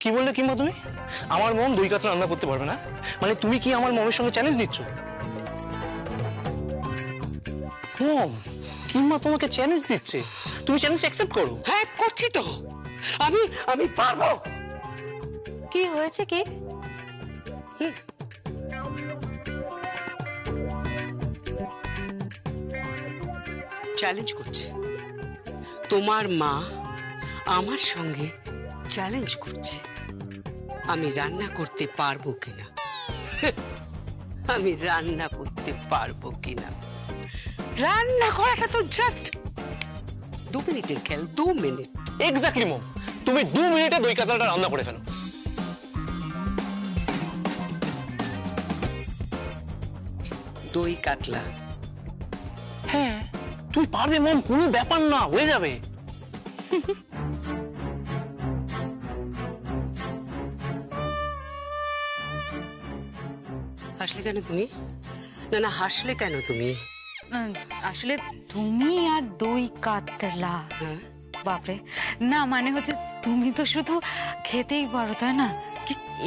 কি বললে কিংবা তুমি? আমার মম দই কাতলা রান্না করতে পারবে না? মানে তুমি কি আমার মমের সঙ্গে চ্যালেঞ্জ নিচ্ছ? মম কিংবা তোমাকে চ্যালেঞ্জ দিচ্ছে, তুমি চ্যালেঞ্জ অ্যাকসেপ্ট করো। হ্যাঁ করছি তো, আমি আমি পারবো। কি হয়েছে কি? চ্যালেঞ্জ করছে, তোমার মা আমার সঙ্গে চ্যালেঞ্জ করছে আমি রান্না করতে পারবো কিনা। আমি রান্না করতে পারবো কিনা। রান্না করাটা তো জাস্ট 2 মিনিটের খেল, 2 মিনিট। এক্স্যাক্টলি মম, তুমি 2 মিনিটে দই কাতলাটা রান্না করে ফেলো। দই কাতলা? হ্যাঁ তুমি পারবে মম, কোনো ব্যাপার না, হয়ে যাবে। হাসলে কেন তুমি? না না, হাসলে কেন তুমি? আসলে তুমি আর দই কাতলা, হ্যাঁ বাপরে, না মানে হচ্ছে তুমি তো শুধু খেতেই পারো তাই না?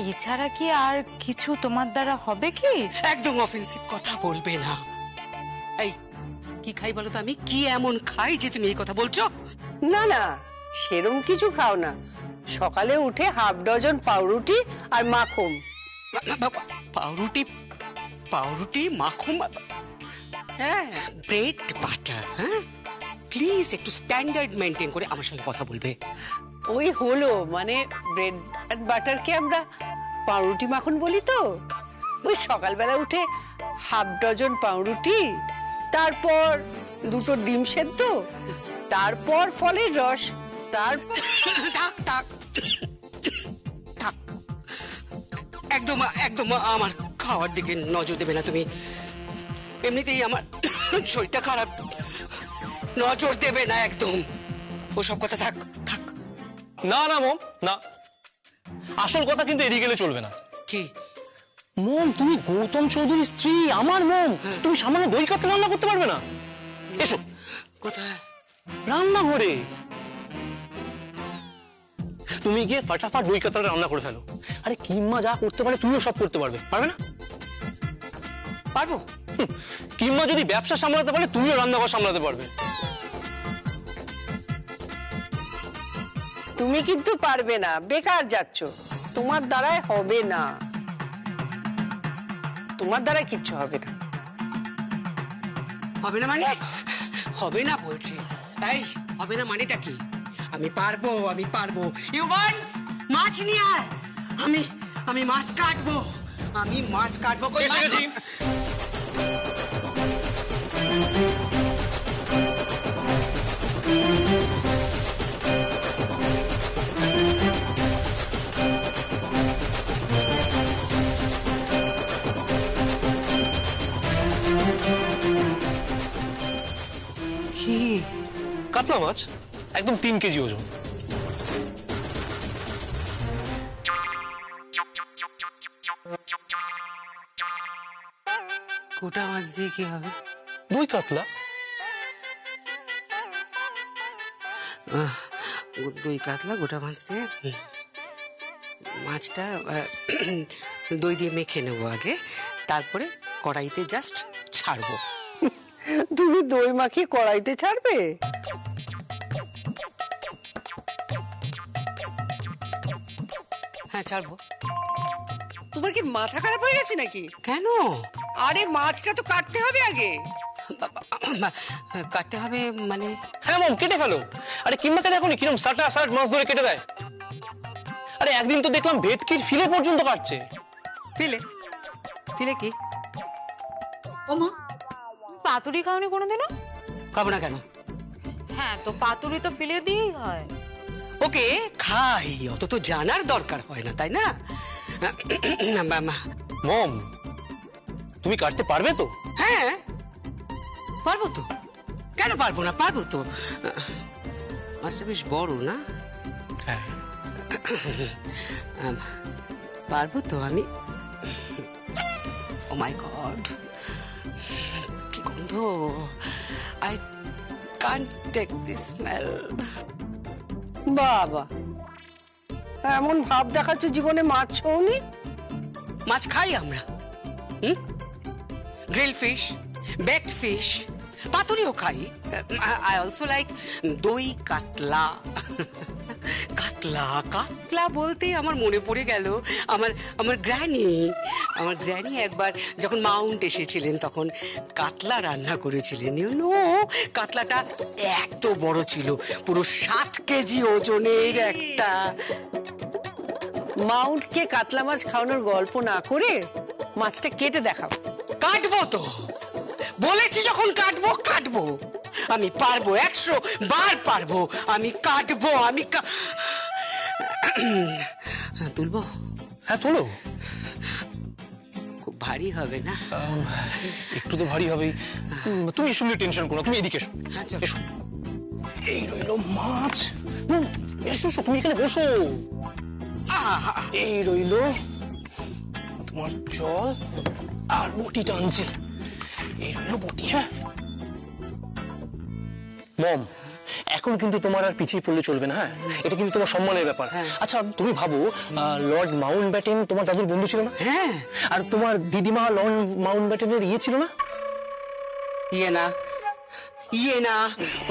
এছাড়া কি আর কিছু তোমার দ্বারা হবে কি? একদম অফেন্সিভ কথা বলবে না। এই কি খাই বলো তো, আমি কি এমন খাই যে তুমি এই কথা বলছো? না না, সেরম কিছু খাও না। সকালে উঠে হাফ ডজন পাউরুটি আর মাখন। পাউরুটি? পাউরুটি মাখন? হ্যাঁ, ব্রেড বাটার? হ্যাঁ প্লিজ একটু স্ট্যান্ডার্ড মেনটেন করে আমার সঙ্গে কথা বলবে। ওই হলো মানে ব্রেড অ্যান্ড বাটারকে আমরা পাউরুটি মাখন বলি তো। ওই সকালবেলা উঠে হাফ ডজন পাউরুটি, তারপর 2টো ডিম সেদ্ধ, তারপর ফলের রস, তারপর থাক থাক থাক, একদম একদম আমার খাওয়ার দিকে নজর দেবে না তুমি। এমনিতেই আমার শরীরটা খারাপ, নজর দেবে না একদম। ওসব কথা থাক থাক। না না মম, না, আসল কথা কিন্তু এড়িয়ে গেলে চলবে না। কি? মম তুমি গৌতম চৌধুরীর স্ত্রী, আমার মম, তুমি সামান্য দই কাতলা রান্না করতে পারবে না? এসো কোথায়? রান্নাঘরে। তুমি গিয়ে ফাটাফাট দই কাতলাটা রান্না করে ফেলো। আরে কিম্মা যা করতে পারে তুমিও সব করতে পারবে, পারবে না? পারবো। কিম্মা যদি ব্যবসা সামলাতে পারে তুমিও রান্নাঘর সামলাতে পারবে। তুমি কিন্তু পারবে না, বেকার যাচ্ছ, তোমার দ্বারাই হবে না, তোমার দ্বারা কিচ্ছু হবে না। হবে না মানে? হবে না বলছে, তাই হবে না মানেটা কি? আমি পারবো, আমি পারবো। ইউবান মাছ নিয়ে আয়, আমি আমি মাছ কাটবো, আমি মাছ কাটবো। কই এসে মাছ? গেছি। কি? কাতলা মাছ একদম 3 কেজি ওজন। গোটা মাছ দিয়ে কি হবে? দই কাতলা। দই কাতলা গোটা মাছ দিয়ে। মাছটা দই দিয়ে মেখে নেবো আগে, তারপরে কড়াইতে জাস্ট ছাড়বো। তুমি দই মাখিয়ে কড়াইতে ছাড়বে? হ্যাঁ ছাড়বো। তোমার কি মাথা খারাপ হয়ে গেছে নাকি? কেন? আরে মাছটা তো কাটতে হবে আগে। কাটতে হবে মানে? হ্যাঁ মম, কেটে ফেলো। আরে কিম্মাকে দেখো নি কিরকম সাটা সাট মাছ ধরে কেটে দেয়। আরে একদিন তো দেখলাম ভেটকির ফিলে পর্যন্ত কাটছে। ফিলে? ফিলে কি? ও মা, পাতুরি খাওনি কোনোদিনও? খাবো না কেন? হ্যাঁ তো পাতুরি তো ফেলে দিয়েই হয়। ওকে খাই, অত তো জানার দরকার হয় না, তাই না? মম তুমি কাটতে পারবে তো? হ্যাঁ পারবো তো, কেন পারবো না, পারবো তো। মাছটা বেশ বড় না? হ্যাঁ পারবো তো আমি। ও মাই গড, কি গন্ধ! I can't take this smell. বাবা, এমন ভাব দেখাচ্ছ জীবনে মাছ ছৌনি। মাছ খাই আমরা, হুম, গ্রিল ফিশ, বেকড ফিশ, পাতুরিও খাই। আই অলসো লাইক দই কাতলা। কাতলা কাতলা বলতেই আমার মনে পড়ে গেল আমার গ্র্যানি একবার যখন মাউন্ট এসেছিলেন তখন কাতলা রান্না করেছিলেন। কাতলাটা এত বড় ছিল, পুরো 7 কেজি ওজনের একটা। মাউন্টকে কাতলা মাছ খাওয়ানোর গল্প না করে মাছটা কেটে দেখাও। কাটবো তো, বলেছি যখন কাটবো। আমি পারবো, 100 বার পারবো। আমি কাটবো, তুলবো? হ্যাঁ তোলো। খুব ভারী হবে না? একটু তো ভারী হবেই। তুমি এসব নিয়ে টেনশন করো না, তুমি এদিকে এসো। আচ্ছা। এসো। এই রইলো মাছ। এসো এসো, তুমি এখানে বসো। এই রইলো তোমার জল আর বটিটা আনছি। এই রইলো বটি। হ্যাঁ মম, এখন কিন্তু তোমার আর পিছিয়ে পড়লে চলবে না। হ্যাঁ, এটা কিন্তু তোমার সম্মানের ব্যাপার। আচ্ছা তুমি ভাবো, লর্ড মাউন্ট ব্যাটেন তোমার দাদুর বন্ধু ছিল না? হ্যাঁ। আর তোমার দিদিমা লর্ড মাউন্ট ব্যাটেনের ছিল না? ইয়ে না,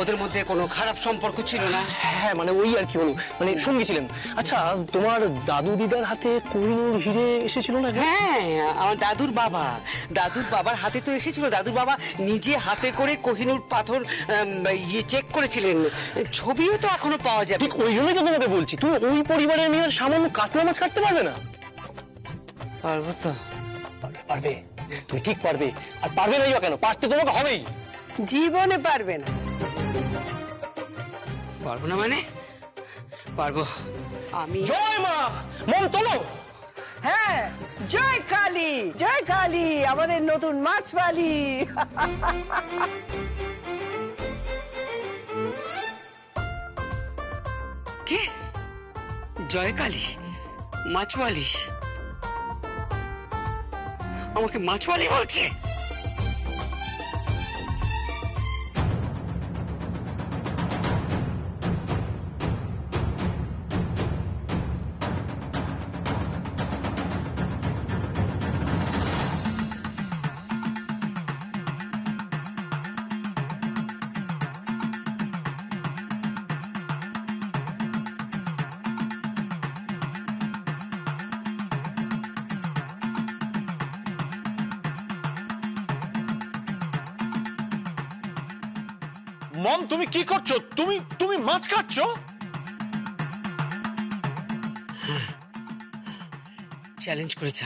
ওদের মধ্যে কোনো খারাপ সম্পর্ক ছিল না। হ্যাঁ মানে ওই আর কি হলো, মানে সঙ্গী ছিলেন। আচ্ছা তোমার দাদু দিদার হাতে কোহিনূর হিরে এসেছিল না? হ্যাঁ, আমার দাদুর বাবার হাতে তো এসেছিল। দাদুর বাবা নিজে হাতে করে কোহিনূর পাথর চেক করেছিলেন। ছবিও তো এখনো পাওয়া যাবে। ঠিক ওই জন্যই তো তোমাকে বলছি, তুমি ওই পরিবারের মেয়ে সামান্য কাতলা মাছ কাটতে পারবে না? পারবো তো। পারবে, তুমি ঠিক পারবে। আর পারবে না কেন? পারতে তোমাকে হবেই। জীবনে পারবে না। পারবো না মানে? পারবো আমি। জয় মা, মন তোলো। হ্যাঁ, জয় কালী, আমাদের নতুন মাছওয়ালি। কে? জয়কালী মাছওয়ালি? আমাকে মাছওয়ালি বলছে? মম তুমি কি করছো? তুমি মাছ কাটছো? চ্যালেঞ্জ করেছে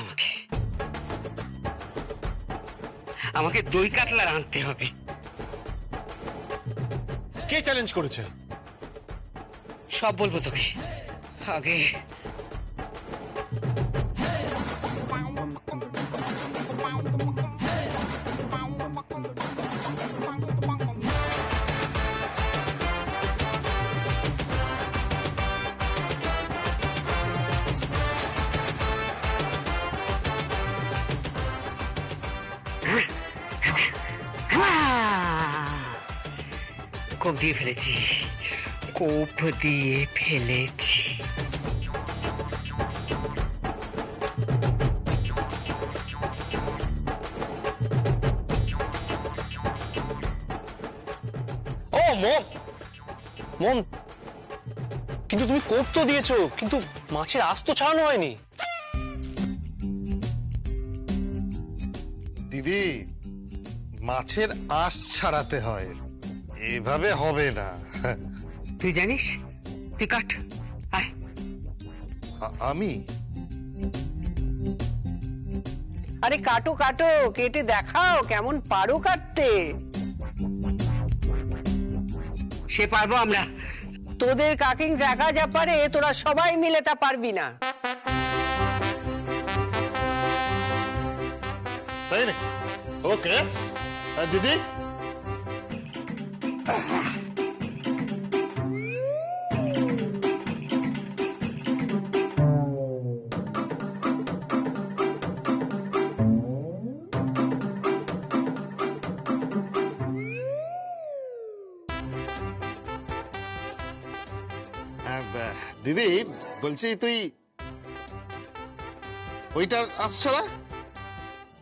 আমাকে দই কাতলা আনতে হবে। কে চ্যালেঞ্জ করেছে? সব বলবো তোকে, আগে কোপ দিয়ে ফেলেছি। ও মম, কিন্তু তুমি কোপ তো দিয়েছো, কিন্তু মাছের আঁশ তো ছাড়ানো হয়নি। দিদি, মাছের আঁশ ছাড়াতে হয়, এভাবে হবে না। তুই জানিস? তুই কাট, আয়। আমি? আরে কাটো, কেটে দেখাও কেমন পারো কাটতে। সে পারবো আমরা। তোদের কাকিং একা যা পারে, তোরা সবাই মিলে তা পারবি না। তাই নাকি? ওকে দিদি। দিদি, বলছি তুই ওইটার আঁশ ছাড়া,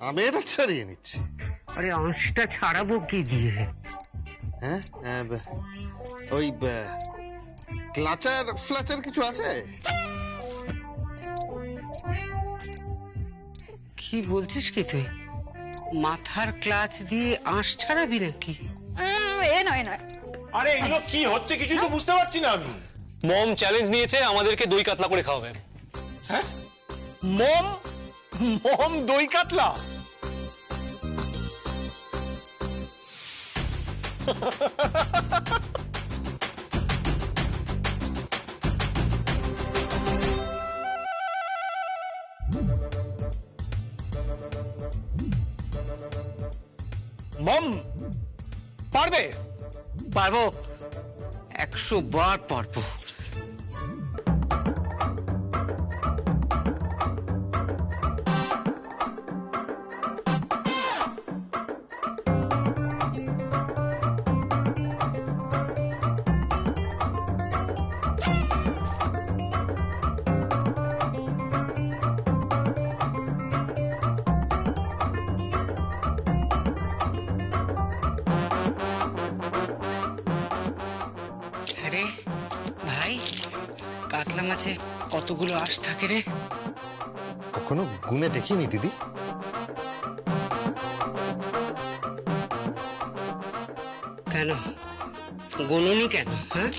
আমি এটা ছাড়িয়ে নিচ্ছি। আরে আঁশটা ছাড়াবো কি দিয়ে? হ্যাঁ ওই ক্লাচার ফ্লাচার কিছু আছে? কি বলছিস কি তুই? মাথার ক্লাচ দিয়ে আঁশ ছাড়াবি নাকি? এ নয় নয়, আরে এগুলো কি হচ্ছে কিছুই তো বুঝতে পারছি না আমি। মম চ্যালেঞ্জ নিয়েছে আমাদেরকে দই কাতলা করে খাওয়াবে। মম মম দই কাতলা? মম পারবে? পারবো, 100 বার পারবো। আরে ভাই, কাতলা মাছে কতগুলো আঁশ থাকে রে? কখনো গুনে দেখিনি দিদি। কেন গুনুনি কেন? হ্যাঁ,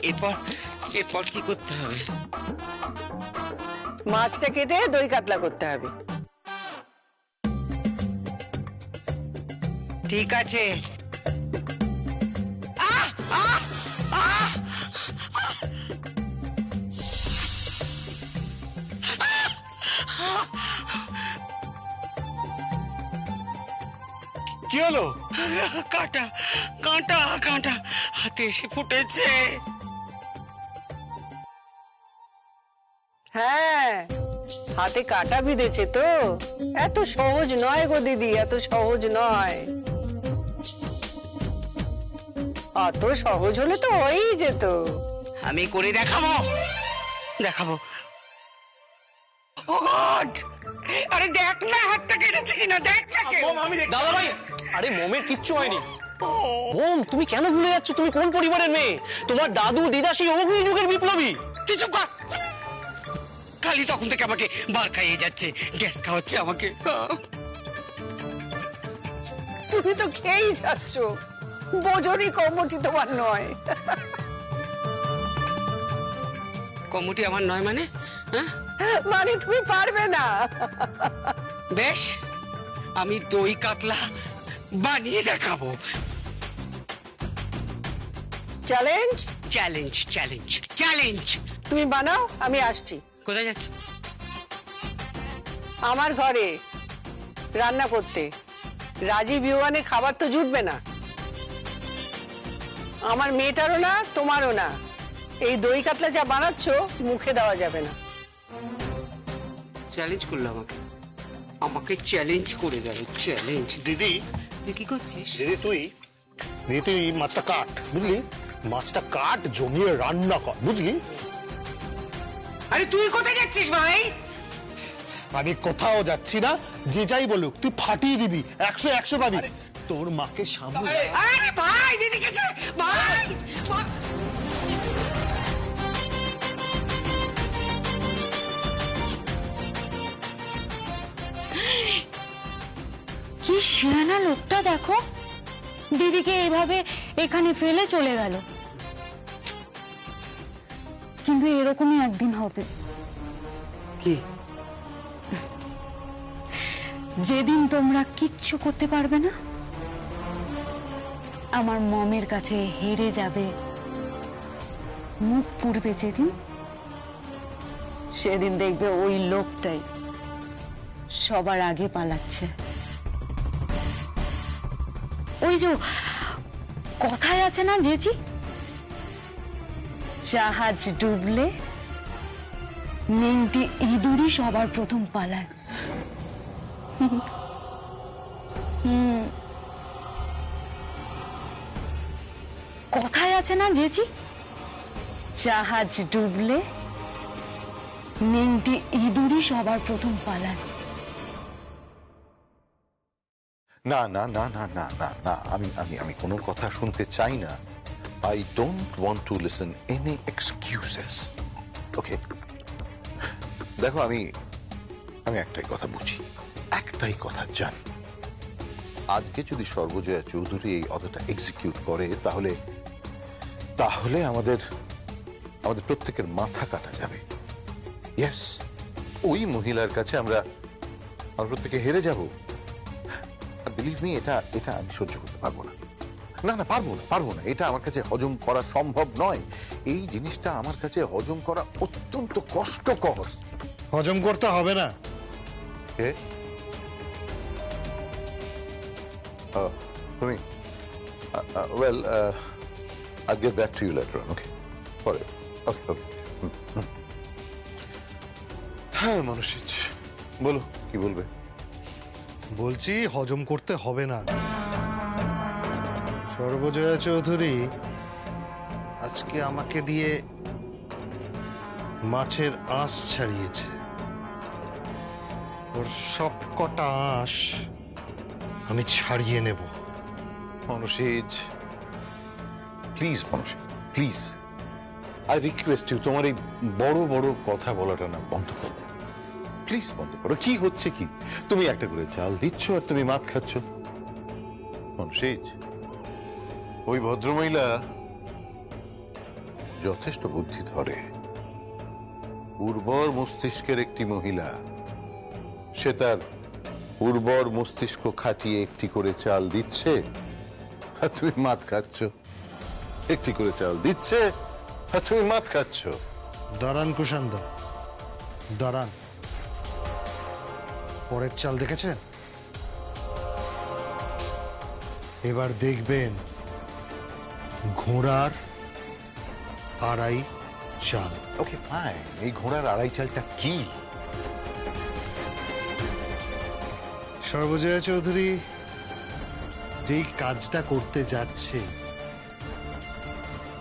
এরপর এরপর কি করতে হবে? মাছটা কেটে দই কাতলা করতে হবে। ঠিক আছে। কি হলো? কাঁটা কাঁটা কাঁটা হাতে এসে ফুটেছে। হ্যাঁ, হাতে কাটা বিঁধেছে তো। এত সহজ নয় গো দিদি, এত সহজ নয়। অত সহজ হলে তো হয়েই যেত। আমি করে দেখাবো, দেখাবো। ও গড! আরে দেখ না হাতটা কেটেছে কিনা, দেখ না। মম আমি দাদা ভাই, আরে মমের কিচ্ছু হয়নি। মম তুমি কেন ভুলে যাচ্ছ? তুমি কোন পরিবারের মেয়ে? তোমার দাদু দিদা সেই অগ্নি যুগের বিপ্লবী। কিছু কর। খালি তখন থেকে আমাকে বার খাইয়ে যাচ্ছে, গ্যাস খাওয়াচ্ছে আমাকে। তুমি তো খেয়েই যাচ্ছ, বোঝনি কমটি তোমার নয়। কমুটি আমার নয় মানে? হ্যাঁ, মানে তুমি পারবে না। বেশ, আমি দই কাতলা বানিয়ে দেখাবো। চ্যালেঞ্জ? Challenge challenge challenge. তুমি বানাও, আমি আসছি। কোথায় যাচ্ছ? আমার ঘরে রান্না করতে। রাজীব ইউয়ানে খাবার তো জুটবে না। আমার মেয়েটারও না, তোমারও না। এই দই কাতলা যা বানাচ্ছ মুখে দেওয়া যাবে না। চ্যালেঞ্জ করলো আমাকে, আমাকে চ্যালেঞ্জ করে গেল। চ্যালেঞ্জ। দিদি তুই কি করছিস? দিদি তুই মাছটা কাট, বুঝলি? মাছটা কাট, জমিয়ে রান্না কর, বুঝলি? আরে তুই কোথায় যাচ্ছিস ভাই? আমি কোথাও যাচ্ছি না, যে যাই বলুক তুই ফাটিয়ে দিবি, 100 পাবি। তোর মাকে সামনে। আরে ভাই, দিদিকে ভাই। কি শিয়ানা লোকটা, দেখো দিদিকে এইভাবে এখানে ফেলে চলে গেল। কিন্তু এরকমই একদিন হবে, কি? যেদিন তোমরা কিচ্ছু করতে পারবে না, আমার মমের কাছে হেরে যাবে, মুখ পুড়বে যেদিন, সেদিন দেখবে ওই লোকটাই সবার আগে পালাচ্ছে। ওই যে কথায় আছে না জেজি, জাহাজ ডুবলে নেংটি ইঁদুরই সবার প্রথম পালায়। কথায় আছে না জেজি, জাহাজ ডুবলে নেংটি ইঁদুরই সবার প্রথম পালায়। না না না না না না না আমি আমি আমি কোনো কথা শুনতে চাই না। I don't want to listen any excuses. Okay, দেখো আমি আমি একটাই কথা বুঝি, একটাই কথা জানি, আজকে যদি সর্বজয়া চৌধুরী এই অর্ডারটা এক্সিকিউট করে তাহলে তাহলে আমাদের আমাদের প্রত্যেকের মাথা কাটা যাবে। ইয়েস, ওই মহিলার কাছে আমরা প্রত্যেকে হেরে যাব। বিলিভ মি, এটা এটা আমি সহ্য করতে পারবো না। না না, পারবো না, এটা আমার কাছে হজম করা সম্ভব নয়। এই জিনিসটা আমার কাছে হজম করা অত্যন্ত কষ্টকর। হজম করতে হবে না। কে? তুমি? Well, I'll get back to you later on, okay? পরে, okay. হ্যাঁ মানুষিজ, বলো কি বলবে? বলছি হজম করতে হবে না। সর্বজয়া চৌধুরী আজকে আমাকে দিয়ে মাছের আঁশ ছাড়িয়েছে। ওর সব কটা আঁশ আমি ছাড়িয়ে নেব। মানুষিজ, প্লিজ মানুষিজ, প্লিজ, আই রিকোয়েস্ট ইউ, তোমার এই বড় বড় কথা বলাটা না বন্ধ করো, প্লিজ বন্ধ করো। কি হচ্ছে কি? তুমি একটা করে চাল দিচ্ছ আর তুমি মাছ খাচ্ছ। মানুষিজ, ওই ভদ্রমহিলা যথেষ্ট বুদ্ধি ধরে, উর্বর মস্তিষ্কের একটি মহিলা। সে তার উর্বর মস্তিষ্ক খাটিয়ে একটি করে চাল দিচ্ছে আর তুমি মাছ খাচ্ছ। একটি করে চাল দিচ্ছে আর তুমি মাছ খাচ্ছ। দাঁড়ান কুষাণদা, দাঁড়ান। পরের চাল দেখেছেন? এবার দেখবেন ঘোড়ার আড়াই চাল। ওকে ফাইন, এই ঘোড়ার আড়াই চালটা কি? সর্বজয়া চৌধুরী যেই কাজটা করতে যাচ্ছে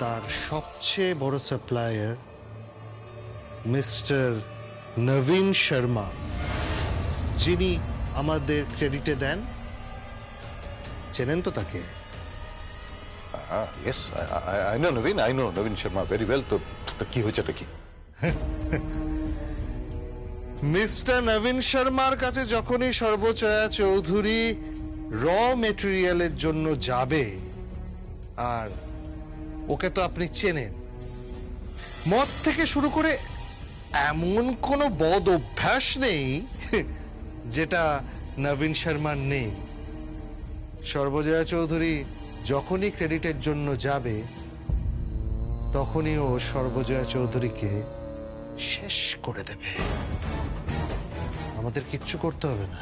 তার সবচেয়ে বড় সাপ্লায়ার মিস্টার নবীন শর্মা, যিনি আমাদের ক্রেডিটে দেন। চেনেন তো তাকে? Yes, I know Nabin, I know Nabin Sharma very well. তো কি হয়েছে এটা কি? মিস্টার নবীন শর্মার কাছে যখনই সর্বজয়া চৌধুরী র মেটেরিয়ালের জন্য যাবে, আর ওকে তো আপনি চেনেন, মদ থেকে শুরু করে এমন কোনো বদ অভ্যাস নেই যেটা নবীন শর্মার নেই। সর্বজয়া চৌধুরী যখনই ক্রেডিটের জন্য যাবে তখনই ও সর্বজয়া চৌধুরীকে শেষ করে দেবে। আমাদের কিচ্ছু করতে হবে না।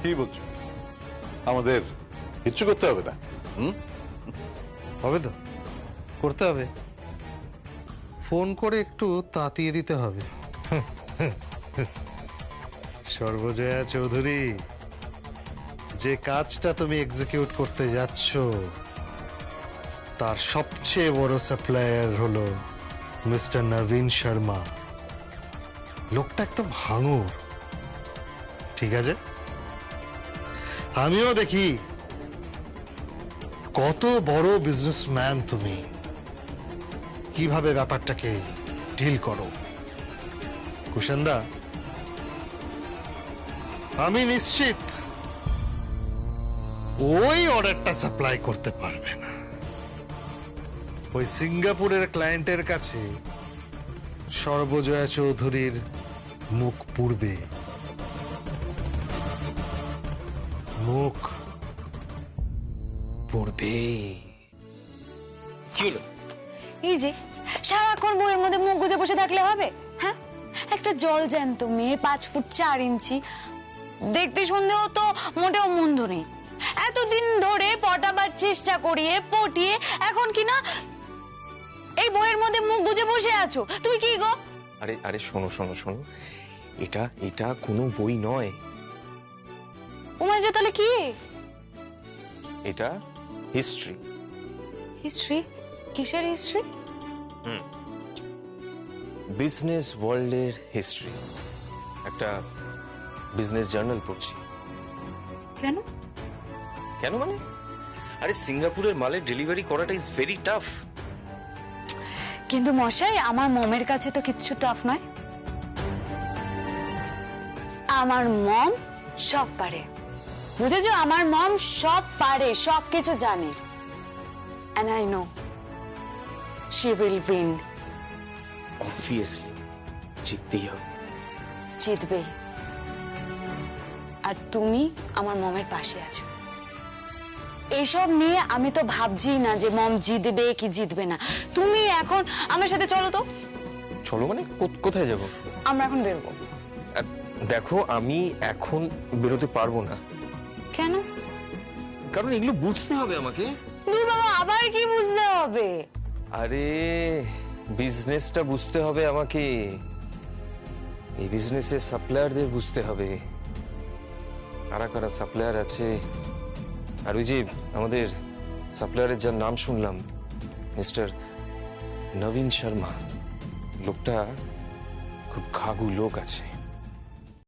কি বলছো? আমাদের কিচ্ছু করতে হবে না? হবে তো, করতে হবে। ফোন করে একটু তাতিয়ে দিতে হবে। সর্বজয়া চৌধুরী, যে কাজটা তুমি এক্সিকিউট করতে যাচ্ছ তার সবচেয়ে বড় সাপ্লায়ার হলো মিস্টার নবীন শর্মা। লোকটা একদম হাঙর, ঠিক আছে? আমিও দেখি কত বড় বিজনেসম্যান তুমি, কিভাবে ব্যাপারটাকে ডিল করো। কুষাণদা, আমি নিশ্চিত ওই অর্ডারটা সাপ্লাই করতে পারবে না। ওই সিঙ্গাপুরের ক্লায়েন্টের কাছে সর্বজয়া চৌধুরীর মুখ পুড়বে। মুখ পড়বে। কি হলো? এই যে সারাক্ষণ বইয়ের মধ্যে মুখ গুজে বসে থাকলে হবে? হ্যাঁ, একটা জল জ্যান্ত মেয়ে 5 ফুট 4 ইঞ্চি, দেখতে সন্দেহ তো মোটেও মন্দ নেই। এতদিন ধরে পটাবার চেষ্টা করিয়ে পটিয়ে এখন কি না এই বইয়ের মধ্যে মুখ গুজে বসে আছো। তুমি কি গো? আরে আরে শোনো শোনো শোনো, এটা এটা কোনো বই নয়। ওমাইটা তাহলে কি? এটা হিস্ট্রি। হিস্ট্রি? কিসের হিস্ট্রি? বিজনেস ওয়ার্ল্ডের হিস্ট্রি, একটা বিজনেস জার্নাল পড়ছি। কেন? কেন মানে, আরে সিঙ্গাপুরের মালের ডেলিভারি করাটা ইজ ভেরি টাফ। কিন্তু মশাই, আমার মমের কাছে তো কিচ্ছু টাফ নয়। আমার মম সব পারে, বুঝেছো? আমার মম সব পারে, সব কিছু জানে। And I know she will win. Obviously জিততেই হবে। জিতবে। আর তুমি আমার মমের পাশে আছো। এইসব নিয়ে আমি তো ভাবছি না যে মম জিতবে কি জিতবে না। তুমি এখন আমার সাথে চলো তো। চলো মানে কোথায় যাব? আমরা এখন বেরোবো। দেখো, আমি এখন বেরোতে পারবো না। কেন? কারণ এগুলো বুঝতে হবে আমাকে। দূর বাবা, আবার কি বুঝতে হবে? আরে বিজনেসটা বুঝতে হবে আমাকে, এই বিজনেসের সাপ্লায়ারদের বুঝতে হবে, কারা কারা সাপ্লায়ার আছে। আর ওই যে আমাদের সাপ্লায়ারের যার নাম শুনলাম, মিস্টার নবীন শর্মা, লোকটা খুব ঘাগু লোক আছে।